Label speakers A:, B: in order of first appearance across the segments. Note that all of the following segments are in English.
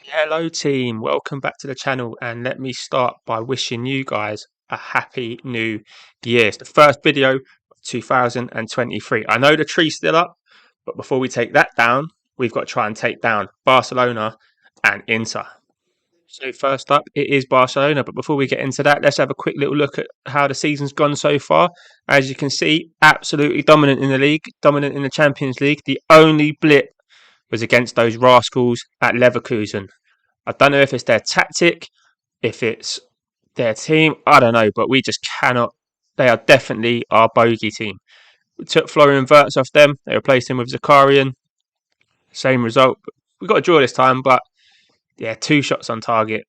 A: Hello team, welcome back to the channel, and let me start by wishing you guys a happy new year. It's the first video of 2023. I know the tree's still up, but before we take that down, we've got to try and take down Barcelona and Inter. So first up, it is Barcelona, but before we get into that, let's have a quick little look at how the season's gone so far. As you can see, absolutely dominant in the league, dominant in the Champions League. The only blip was against those rascals at Leverkusen. I don't know if it's their tactic, if it's their team, I don't know, but we just cannot. They are definitely our bogey team. We took Florian Wirtz off them, they replaced him with Zakarian. Same result. We got a draw this time, but yeah, 2 shots on target.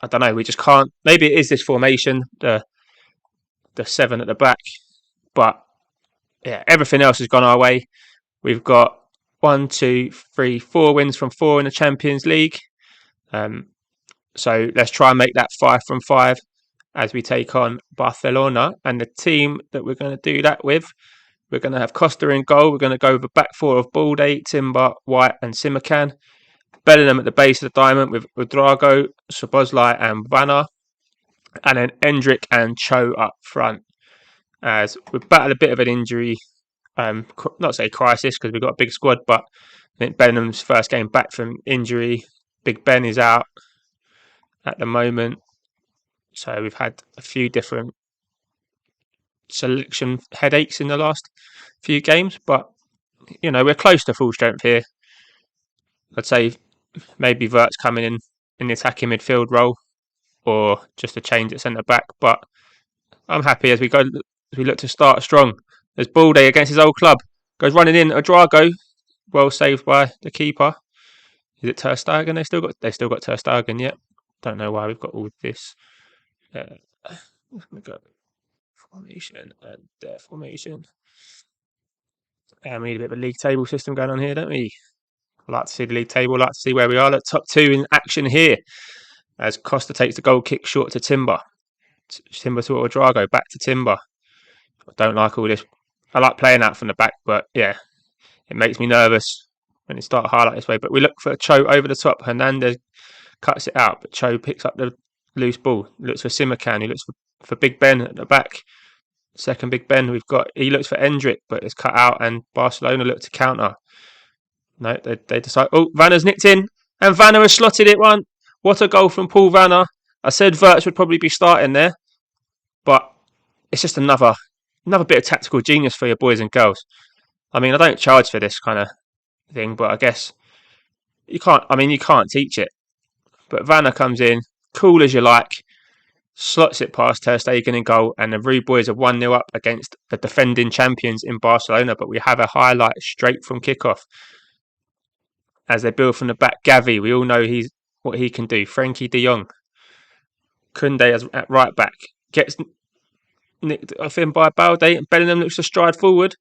A: I don't know, we just can't. Maybe it is this formation, the seven at the back, but yeah, everything else has gone our way. We've got 1, 2, 3, 4 wins from 4 in the Champions League. So let's try and make that 5 from 5 as we take on Barcelona. And the team that we're going to do that with, we're going to have Costa in goal. We're going to go with a back four of Balde, Timber, White and Simakan. Bellingham at the base of the diamond with Drago, Szoboszlai and Vanna. And then Endrick and Cho up front. As we've battled a bit of an injury, not say crisis because we've got a big squad, but I think Bellingham's first game back from injury. Big Ben is out at the moment. So we've had a few different selection headaches in the last few games, but you know, we're close to full strength here. I'd say maybe Wirtz coming in the attacking midfield role, or just a change at centre back. But I'm happy as we look to start strong. There's Balde against his old club, goes running in. Drago, well saved by the keeper. Is it Ter Stegen? They still got Ter Stegen yet. Don't know why we've got all this. We've got formation and formation. And we need a bit of a league table system going on here, don't we? I like to see the league table. I like to see where we are. Look, top 2 in action here. As Costa takes the goal kick short to Timber. Timber to Drago, back to Timber. I don't like all this. I like playing out from the back, but yeah, it makes me nervous when it starts high like this way. But we look for Cho over the top. Hernandez cuts it out, but Cho picks up the loose ball. He looks for Simakan. He looks for Big Ben at the back. Second Big Ben he looks for Endrick, but it's cut out, and Barcelona look to counter. No, they decide. Oh, Vanna's nicked in, and Vanna has slotted it one. What a goal from Paul Vanna. I said Wirtz would probably be starting there, but it's just another bit of tactical genius for your boys and girls. I mean, I don't charge for this kind of thing, but I guess you can't. I mean, you can't teach it. But Vanna comes in, cool as you like, slots it past Ter Stegen in goal, and the Rude Boys are 1-0 up against the defending champions in Barcelona. But we have a highlight straight from kickoff as they build from the back. Gavi, we all know what he can do. Frankie de Jong, Koundé at right back, gets nicked off him by Balde, and Bellingham looks to stride forward.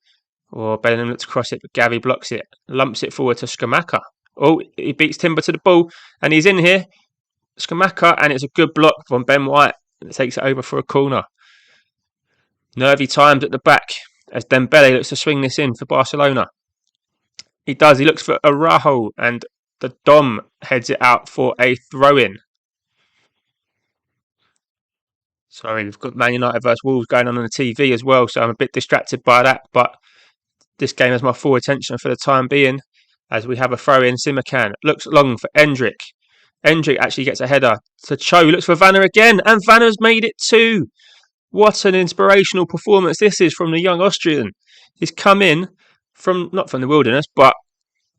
A: Or Bellingham looks to cross it, but Gavi blocks it, lumps it forward to Scamacca. Oh, he beats Timber to the ball, and he's in here. Scamacca, and it's a good block from Ben White. It takes it over for a corner. Nervy times at the back as Dembele looks to swing this in for Barcelona. He does. He looks for Araujo, and the Dom heads it out for a throw-in. Sorry, we've got Man United versus Wolves going on the TV as well, so I'm a bit distracted by that. But this game has my full attention for the time being as we have a throw-in. Simakan looks long for Endrick. Endrick actually gets a header to Cho. Looks for Vanna again, and Vanna's made it 2. What an inspirational performance this is from the young Austrian. He's come in not from the wilderness, but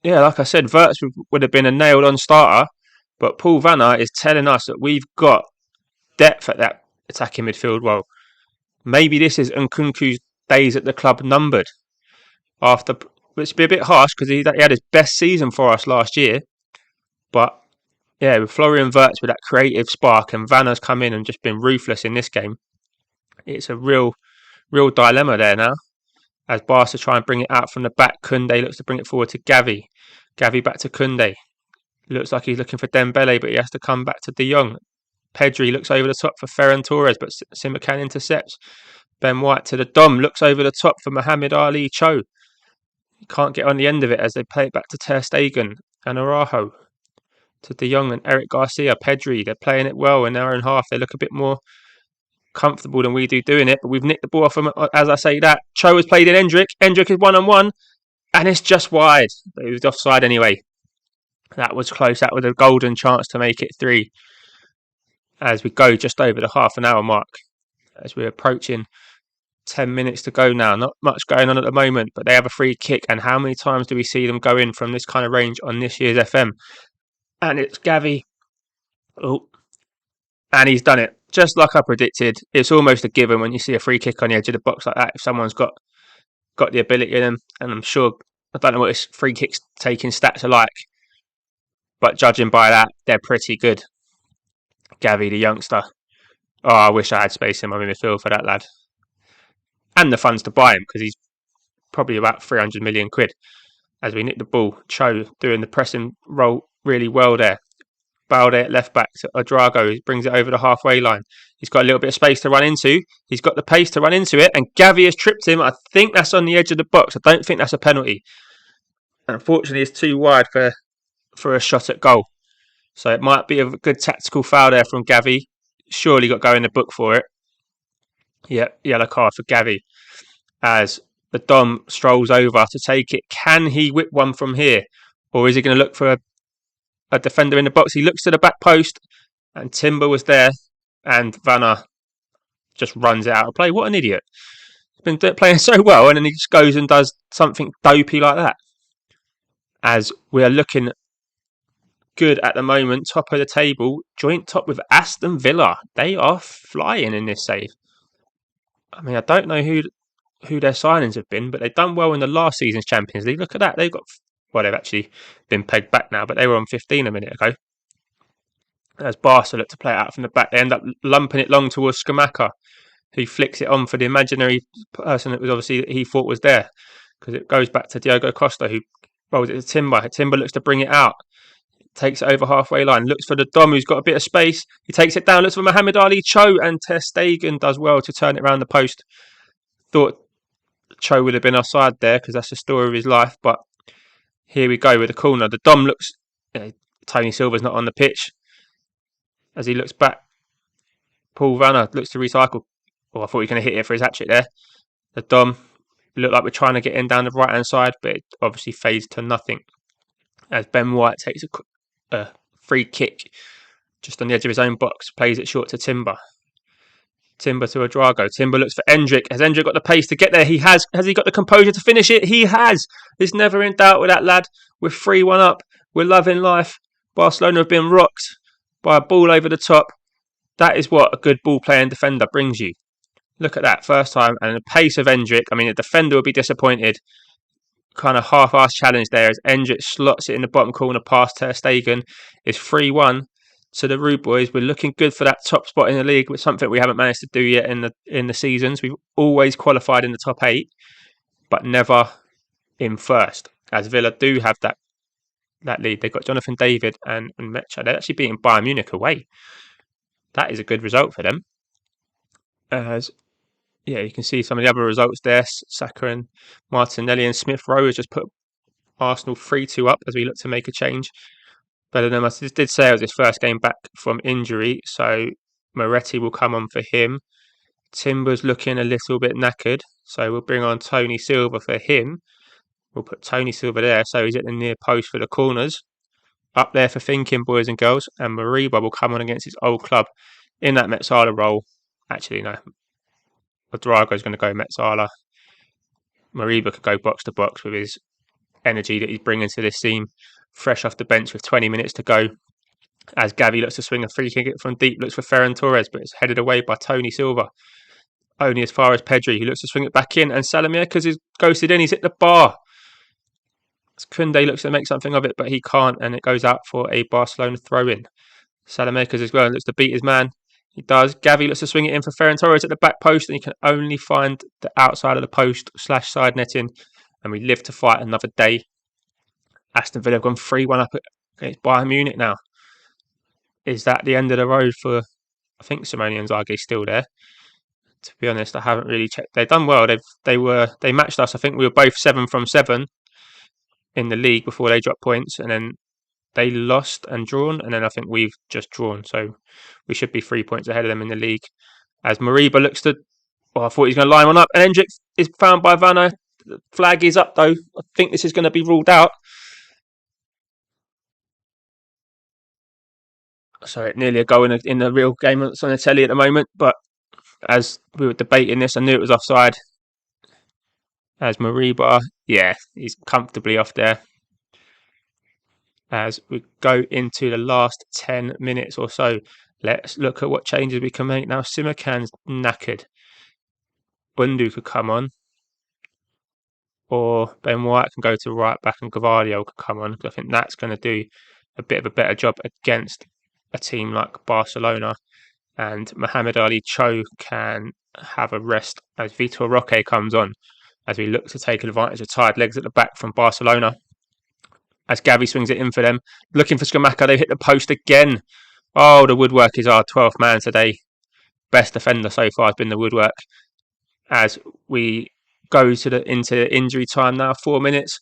A: yeah, like I said, Wirtz would have been a nailed-on starter. But Paul Vanna is telling us that we've got depth at that attacking midfield role. Maybe this is Nkunku's days at the club numbered. Which would be a bit harsh because he had his best season for us last year. But yeah, with Florian Wirtz with that creative spark, and Vanna's come in and just been ruthless in this game. It's a real dilemma there now. As Barca try and bring it out from the back, Koundé looks to bring it forward to Gavi. Gavi back to Koundé. Looks like he's looking for Dembele, but he has to come back to De Jong. Pedri looks over the top for Ferran Torres, but Simakan intercepts. Ben White to the Dom, looks over the top for Mohamed Ali Cho. He can't get on the end of it as they play it back to Ter Stegen and Araujo. to De Jong and Eric Garcia, Pedri. They're playing it well in their own half. They look a bit more comfortable than we do doing it, but we've nicked the ball off them. As I say that, Cho has played in Endrick. Endrick is 1-on-1, and it's just wide. But it was offside anyway. That was close. That was a golden chance to make it 3 as we go just over the half an hour mark. As we're approaching 10 minutes to go now. Not much going on at the moment, but they have a free kick. And how many times do we see them go in from this kind of range on this year's FM? And it's Gavi. Oh, and he's done it. Just like I predicted. It's almost a given when you see a free kick on the edge of the box like that. If someone's got the ability in them, and I'm sure, I don't know what his free kicks taking stats are like, but judging by that, they're pretty good. Gavi, the youngster. Oh, I wish I had space in my midfield for that lad. And the funds to buy him, because he's probably about 300 million quid. As we nick the ball, Cho doing the pressing role really well there. Balde at left back to Odrago, who brings it over the halfway line. He's got a little bit of space to run into. He's got the pace to run into it, and Gavi has tripped him. I think that's on the edge of the box. I don't think that's a penalty. Unfortunately, it's too wide for a shot at goal. So it might be a good tactical foul there from Gavi. Surely got to go in the book for it. Yeah, yellow card for Gavi. As the Dom strolls over to take it. Can he whip one from here? Or is he going to look for a defender in the box? He looks to the back post, and Timber was there, and Vanna just runs it out of play. What an idiot. He's been playing so well, and then he just goes and does something dopey like that. As we are looking good at the moment, top of the table, joint top with Aston Villa. They are flying in this save. I mean, I don't know who their signings have been, but they've done well in the last season's Champions League. Look at that. They've actually been pegged back now, but they were on 15 a minute ago. As Barca look to play it out from the back, they end up lumping it long towards Skamaka, who flicks it on for the imaginary person that was obviously he thought was there, because it goes back to Diogo Costa, who rolls it to Timber. Timber looks to bring it out, takes it over halfway line, looks for the Dom, who's got a bit of space. He takes it down, looks for Mohamed Ali. Cho and Ter Stegen does well to turn it around the post. Thought Cho would have been offside there because that's the story of his life, but here we go with the corner. The Dom looks, Tony Silva's not on the pitch. As he looks back, Paul Vanna looks to recycle. Oh, I thought he was going to hit it for his hat-trick there. The Dom looked like we're trying to get in down the right-hand side, but it obviously fades to nothing. As Ben White takes a free kick just on the edge of his own box, plays it short to Timber. Timber to Odrago. Timber looks for Endrick. Has Endrick got the pace to get there? He has. Has he got the composure to finish it? He has. There's never in doubt with that lad. We're 3-1 up. We're loving life. Barcelona have been rocked by a ball over the top. That is what a good ball-playing defender brings you. Look at that first time, and the pace of Endrick. I mean, the defender would be disappointed. Kind of half-assed challenge there as Endrick slots it in the bottom corner past Ter Stegen. It's 3-1 to the Rude Boys. We're looking good for that top spot in the league, which is something we haven't managed to do yet in the seasons. We've always qualified in the top 8, but never in first. As Villa do have that lead. They've got Jonathan David and Mecha. They're actually beating Bayern Munich away. That is a good result for them. As you can see some of the other results there. Saka and Martinelli and Smith Rowe has just put Arsenal 3-2 up as we look to make a change. Better than I did say, it was his first game back from injury, so Moretti will come on for him. Timber's looking a little bit knackered, so we'll bring on Tony Silva for him. We'll put Tony Silva there, so he's at the near post for the corners. Up there for thinking, boys and girls, and Mariba will come on against his old club in that Metzala role. Actually, no. Drago's going to go Metzala. Mariba could go box to box with his energy that he's bringing to this team, fresh off the bench with 20 minutes to go. As Gavi looks to swing a free kick from deep, looks for Ferran Torres, but it's headed away by Tony Silva. Only as far as Pedri, who looks to swing it back in, and Salamiekers is ghosted in. He's hit the bar. Kunde looks to make something of it, but he can't, and it goes out for a Barcelona throw-in. Salamiekers as well looks to beat his man. He does. Gavi looks to swing it in for Ferran Torres at the back post, and he can only find the outside of the post / side netting, and we live to fight another day. Aston Villa have gone 3-1 up against Bayern Munich now. Is that the end of the road for, I think Simone Inzaghi's still there. To be honest, I haven't really checked. They've done well. They matched us. I think we were both 7 from 7 in the league before they dropped points, and then they lost and drawn, and then I think we've just drawn. So we should be 3 points ahead of them in the league. As Mariba looks to, I thought he was going to line one up, and Hendricks is found by Vanna. The flag is up though. I think this is going to be ruled out. So it nearly a goal in the real game that's on the telly at the moment. But as we were debating this, I knew it was offside. As Mariba, yeah, he's comfortably off there. As we go into the last 10 minutes or so, let's look at what changes we can make. Now, Simakan's knackered. Bundu could come on. Or Ben White can go to right back and Gavardio could come on. I think that's going to do a bit of a better job against a team like Barcelona. And Mohamed Ali Cho can have a rest as Vitor Roque comes on. As we look to take advantage of tired legs at the back from Barcelona. As Gavi swings it in for them. Looking for Skamaka, they've hit the post again. Oh, the woodwork is our 12th man today. Best defender so far has been the woodwork. As we go into injury time now, 4 minutes.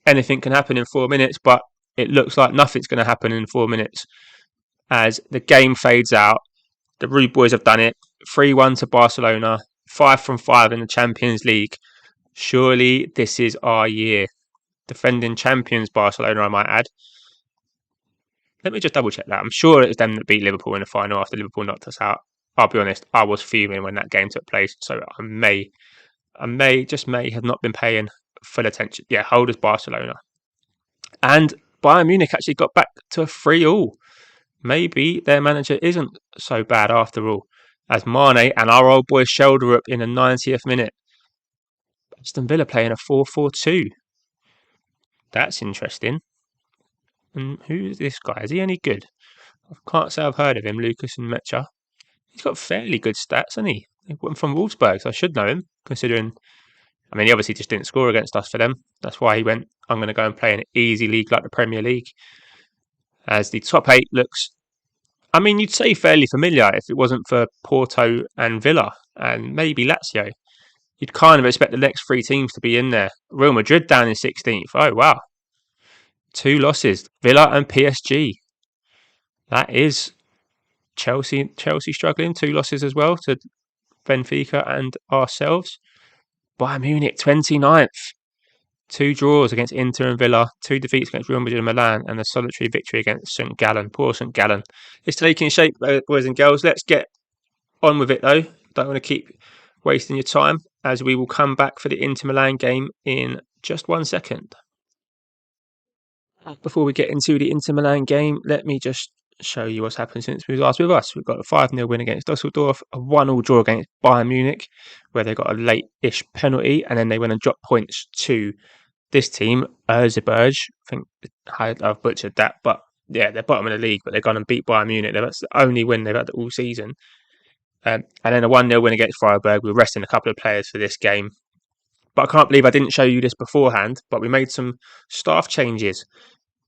A: Anything can happen in 4 minutes, but it looks like nothing's going to happen in 4 minutes. As the game fades out, the Rude Boys have done it. 3-1 to Barcelona, 5 from 5 in the Champions League. Surely this is our year. Defending champions Barcelona, I might add. Let me just double check that. I'm sure it was them that beat Liverpool in the final after Liverpool knocked us out. I'll be honest, I was fuming when that game took place, so I may have not been paying full attention. Yeah, holders Barcelona. And Bayern Munich actually got back to a 3-3. Maybe their manager isn't so bad after all. As Mane and our old boy Shelderup in the 90th minute. Aston Villa playing a 4-4-2. That's interesting. And who's this guy? Is he any good? I can't say I've heard of him, Lucas and Mecha. He's got fairly good stats, hasn't he? He went from Wolfsburg, so I should know him, considering... I mean, he obviously just didn't score against us for them. That's why he went, I'm going to go and play an easy league like the Premier League. As the top 8 looks... I mean, you'd say fairly familiar if it wasn't for Porto and Villa, and maybe Lazio. You'd kind of expect the next 3 teams to be in there. Real Madrid down in 16th. Oh, wow. 2 losses. Villa and PSG. That is Chelsea struggling. 2 losses as well to Benfica and ourselves. Bayern Munich 29th. 2 draws against Inter and Villa. 2 defeats against Real Madrid and Milan. And a solitary victory against St. Gallen. Poor St. Gallen. It's taking shape, boys and girls. Let's get on with it though. Don't want to keep wasting your time, as we will come back for the Inter Milan game in just 1 second. Before we get into the Inter Milan game, let me just show you what's happened since we was last with us. We've got a 5-0 win against Dusseldorf, a 1-1 draw against Bayern Munich, where they got a late-ish penalty, and then they went and dropped points to this team, Erzberg. I think I've butchered that, but yeah, they're bottom of the league, but they've gone and beat Bayern Munich. That's the only win they've had all season. And then a 1-0 win against Freiburg. We're resting a couple of players for this game. But I can't believe I didn't show you this beforehand, but we made some staff changes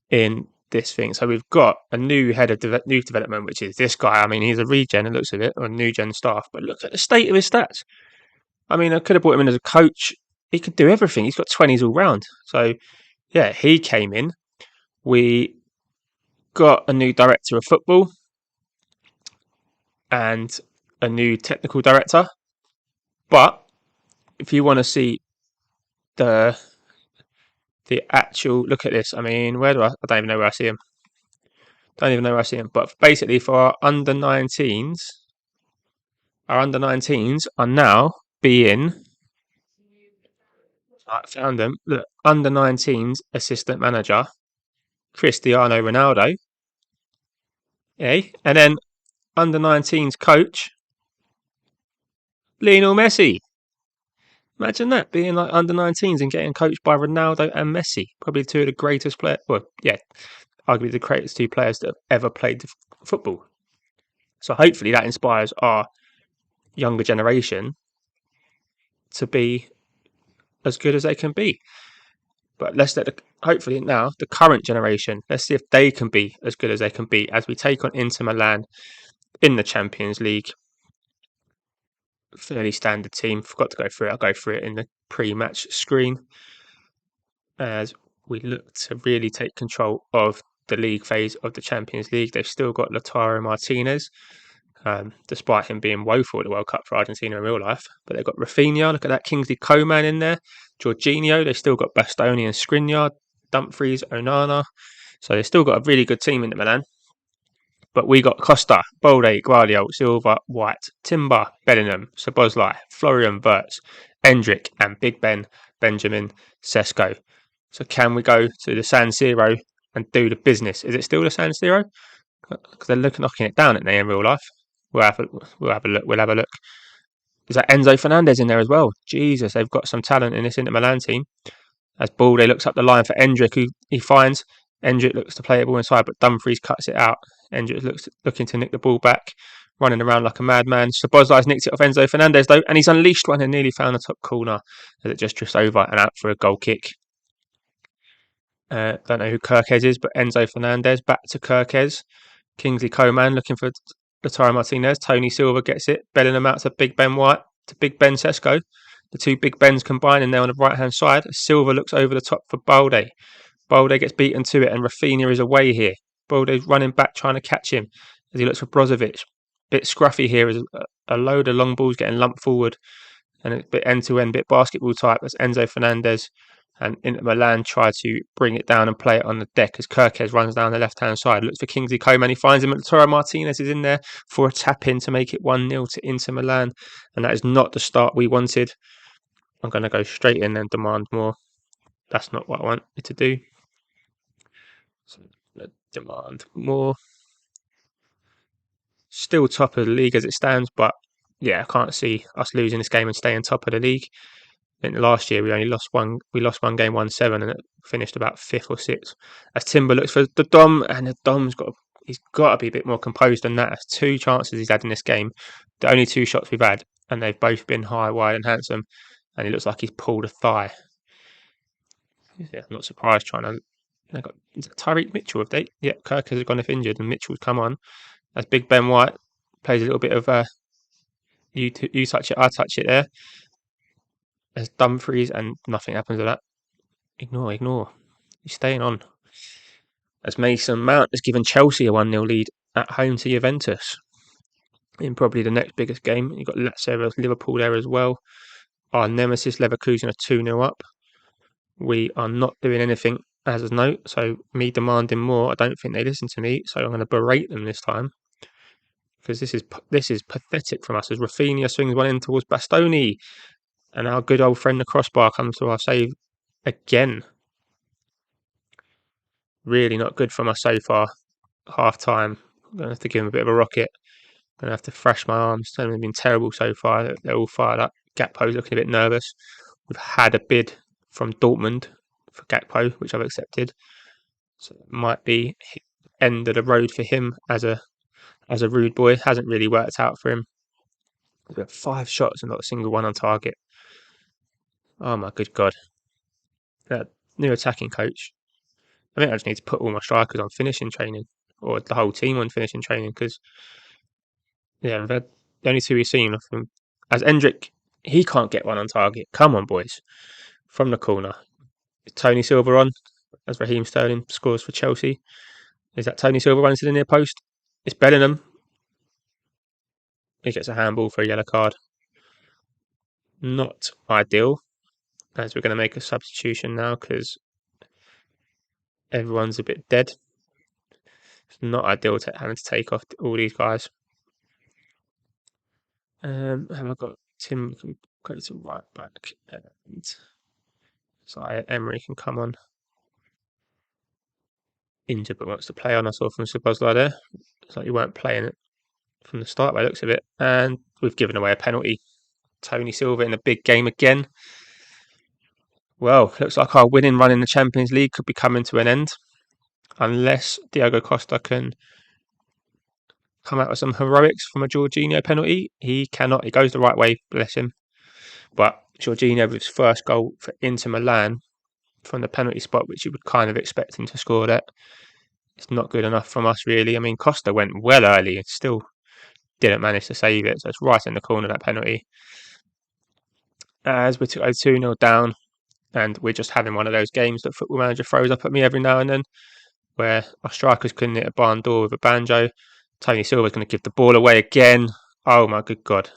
A: in this thing. So we've got a new head of youth development, which is this guy. I mean, he's a regen, it looks of it, or a new gen staff, but look at the state of his stats. I mean, I could have brought him in as a coach. He could do everything. He's got 20s all round. So, yeah, he came in. We got a new director of football and a new technical director. But if you want to see the actual look at this, I mean, I don't even know where I see him. But basically, for our under 19s, are now being. I found them. Look, under 19s assistant manager, Cristiano Ronaldo. Okay, and then under 19s coach, Lionel Messi. Imagine that, being like under 19s and getting coached by Ronaldo and Messi. Probably 2 of the greatest players. Well, yeah, arguably the greatest 2 players that have ever played football. So hopefully that inspires our younger generation to be as good as they can be. But let's hopefully now the current generation, let's see if they can be as good as they can be as we take on Inter Milan in the Champions League. Fairly standard team. Forgot to go through it. I'll go through it in the pre-match screen as we look to really take control of the league phase of the Champions League. They've still got Lautaro Martinez, despite him being woeful at the World Cup for Argentina in real life. But they've got Rafinha, look at that Kingsley Coman in there, Jorginho, they've still got Bastoni and Skriniar, Dumfries, Onana. So they've still got a really good team in Milan. But we got Costa, Bolde, Guardiola, Silva, White, Timber, Bellingham, Szoboszlai, Florian Wirtz, Endrick, and Big Ben, Benjamin Sesko. So can we go to the San Siro and do the business? Is it still the San Siro? Because they're knocking it down, aren't they, in real life? We'll have a look. We'll have a look. Is that Enzo Fernandez in there as well? Jesus, they've got some talent in this Inter Milan team. As Balde looks up the line for Endrick, who he finds. Endrick looks to play the ball inside, but Dumfries cuts it out. Endrick looking to nick the ball back, running around like a madman. Szoboszlai's nicked it off Enzo Fernandez, though, and he's unleashed one and nearly found the top corner as it just drifts over and out for a goal kick. Don't know who Kirkez is, but Enzo Fernandez back to Kirkez. Kingsley Coman looking for Lautaro Martinez. Tony Silva gets it. Bellingham out to Big Ben White, to Big Ben Sesko. The two Big Bens combining there on the right-hand side. Silva looks over the top for Balde. Balde gets beaten to it, and Rafinha is away here. Balde's running back, trying to catch him as he looks for Brozovic. Bit scruffy here as a load of long balls getting lumped forward, and it's a bit end-to-end, bit basketball type as Enzo Fernandez and Inter Milan try to bring it down and play it on the deck as Kirkez runs down the left-hand side. Looks for Kingsley Coman. He finds him. Lautaro Martinez is in there for a tap-in to make it 1-0 to Inter Milan, and that is not the start we wanted. I'm going to go straight in and demand more. That's not what I want it to do. So demand more. Still top of the league as it stands, but yeah, I can't see us losing this game and staying top of the league. I think last year we only lost one. We lost one game, 1-7, and it finished about 5th or 6th. As Timber looks for the Dom, and the Dom's he's got to be a bit more composed than that. That's 2 chances he's had in this game. The only 2 shots we've had, and they've both been high, wide, and handsome. And he looks like he's pulled a thigh. Yeah, I'm not surprised. They got Tyreek Mitchell, have they? Yeah, Kirk has gone off injured, and Mitchell's come on. As Big Ben White plays a little bit of you touch it, I touch it there. As Dumfries, and nothing happens to that. Ignore. He's staying on. As Mason Mount has given Chelsea a 1-0 lead at home to Juventus in probably the next biggest game. You've got Lazio, Liverpool there as well. Our nemesis Leverkusen are 2-0 up. We are not doing anything as a note, so me demanding more, I don't think they listen to me, so I'm going to berate them this time. Because this is pathetic from us as Rafinha swings one in towards Bastoni, and our good old friend the crossbar comes to our save again. Really not good from us so far. Half time, I'm going to have to give him a bit of a rocket. I'm going to have to thrash my arms. They've been terrible so far. They're all fired up. Gakpo's looking a bit nervous. We've had a bid from Dortmund for Gakpo, which I've accepted. So it might be end of the road for him as a rude boy. Hasn't really worked out for him. We've got 5 shots and not a single one on target. Oh my good God. That new attacking coach. I think I just need to put all my strikers on finishing training, or the whole team on finishing training, because yeah, the only 2 we've seen of them. As Endrick, he can't get one on target. Come on, boys. From the corner. Is Tony Silva on as Raheem Sterling scores for Chelsea? Is that Tony Silva running to the near post? It's Bellingham. He gets a handball for a yellow card. Not ideal, as we're going to make a substitution now because everyone's a bit dead. It's not ideal having to take off all these guys. Have I got Tim can go to right back, and so Emery can come on. Injured but wants to play on. I saw from Szoboszlai there. It's like you weren't playing it from the start by the looks of it. And we've given away a penalty. Tony Silva in a big game again. Well, looks like our winning run in the Champions League could be coming to an end. Unless Diogo Costa can come out with some heroics from a Jorginho penalty. He cannot. He goes the right way, bless him. But Jorginho with his first goal for Inter Milan from the penalty spot, which you would kind of expect him to score that. It's not good enough from us, really. I mean, Costa went well early and still didn't manage to save it. So it's right in the corner, that penalty. As we're 2-0 down, and we're just having one of those games that Football Manager throws up at me every now and then. where our strikers couldn't hit a barn door with a banjo. Tony Silva's going to give the ball away again. Oh my good God.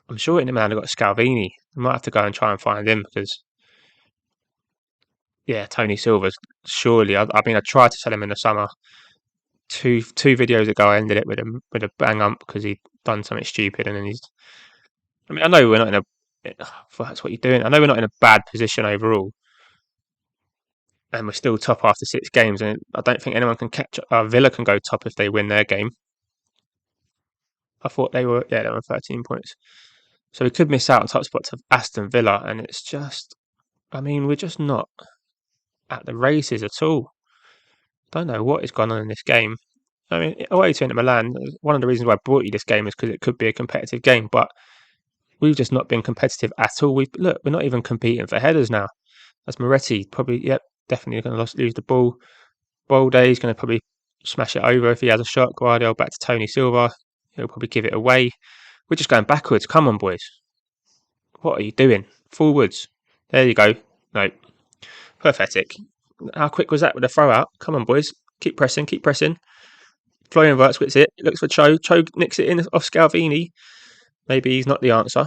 A: I'm sure in the man got Scalvini. I might have to go and try and find him because, yeah, Tony Silva's surely. I mean, I tried to sell him in the summer. Two videos ago, I ended it with a bang up because he'd done something stupid, and then he's. I mean, I know we're not in a. That's what you're doing. I know we're not in a bad position overall, and we're still top after 6 games. And I don't think anyone can catch. Villa can go top if they win their game. I thought they were. Yeah, they were on 13 points, so we could miss out on top spot to Aston Villa, and it's just. I mean, we're just not at the races at all. Don't know what is going on in this game. I mean, away to Inter Milan, one of the reasons why I brought you this game is because it could be a competitive game, but we've just not been competitive at all. We're not even competing for headers now. That's Moretti, probably, definitely going to lose the ball. Bolde's going to probably smash it over if he has a shot. Guardiola back to Tony Silva. He'll probably give it away. We're just going backwards. Come on, boys. What are you doing? Forwards. There you go. No. Pathetic. How quick was that with the throw out? Come on, boys. Keep pressing, keep pressing. Florian Wirtz gets it. Looks for Cho. Cho nicks it in off Scalvini. Maybe he's not the answer.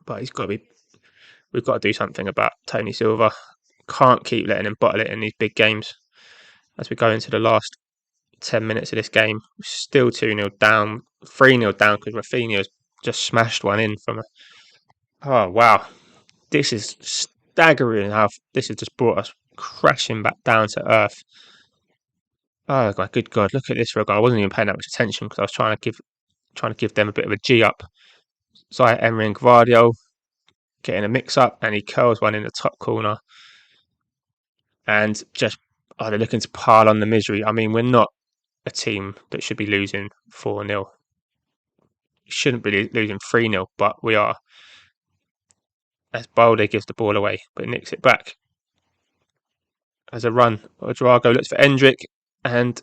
A: But he's got to be. We've got to do something about Tony Silva. Can't keep letting him bottle it in these big games. As we go into the last 10 minutes of this game, still 2-0 down, 3-0 down because Rafinha's just smashed one in from a. Oh, wow. This is staggering how this has just brought us crashing back down to earth. Oh my good God! Look at this for a goal. I wasn't even paying that much attention because I was trying to give them a bit of a G up. Zaya Emery and Gvardiol getting a mix up, and he curls one in the top corner, and just they're looking to pile on the misery. I mean, we're not a team that should be losing 4-0. Shouldn't be losing 3-0, but we are. As Balde gives the ball away, but nicks it back. As a run, Drago looks for Endrick, and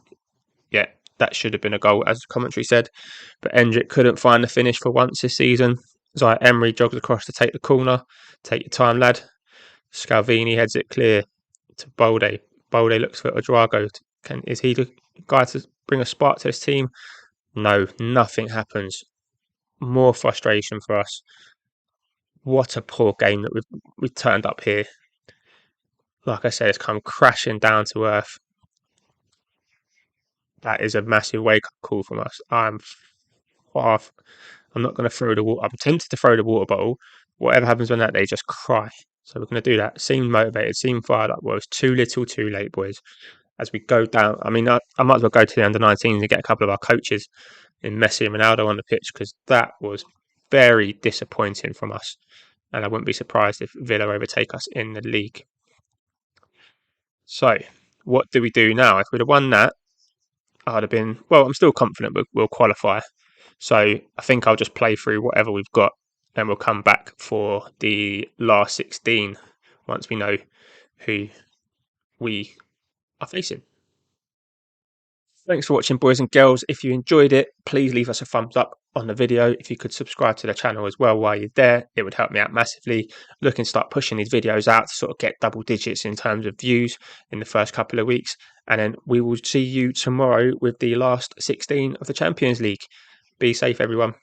A: yeah, that should have been a goal, as the commentary said. But Endrick couldn't find the finish for once this season. Zaya Emery jogs across to take the corner. Take your time, lad. Scalvini heads it clear to Balde. Balde looks for Drago. Is he the guy to bring a spark to this team? No, nothing happens. More frustration for us. What a poor game that we've turned up here. Like I said, it's come crashing down to earth. That is a massive wake-up call from us. I'm not going to throw the water. I'm tempted to throw the water bottle. Whatever happens on that day, just cry. So we're going to do that. Seem motivated, seem fired up. Well, it's too little, too late, boys. As we go down, I mean, I might as well go to the under-19s and get a couple of our coaches in Messi and Ronaldo on the pitch because that was very disappointing from us. And I wouldn't be surprised if Villa overtake us in the league. So, what do we do now? If we'd have won that, I'd have been, I'm still confident we'll qualify. So I think I'll just play through whatever we've got and we'll come back for the last 16 once we know who we are facing. Thanks for watching, boys and girls. If you enjoyed it, please leave us a thumbs up on the video. If you could subscribe to the channel as well while you're there, it would help me out massively. Looking to start pushing these videos out to sort of get double digits in terms of views in the first couple of weeks. And then we will see you tomorrow with the last 16 of the Champions League. Be safe, everyone.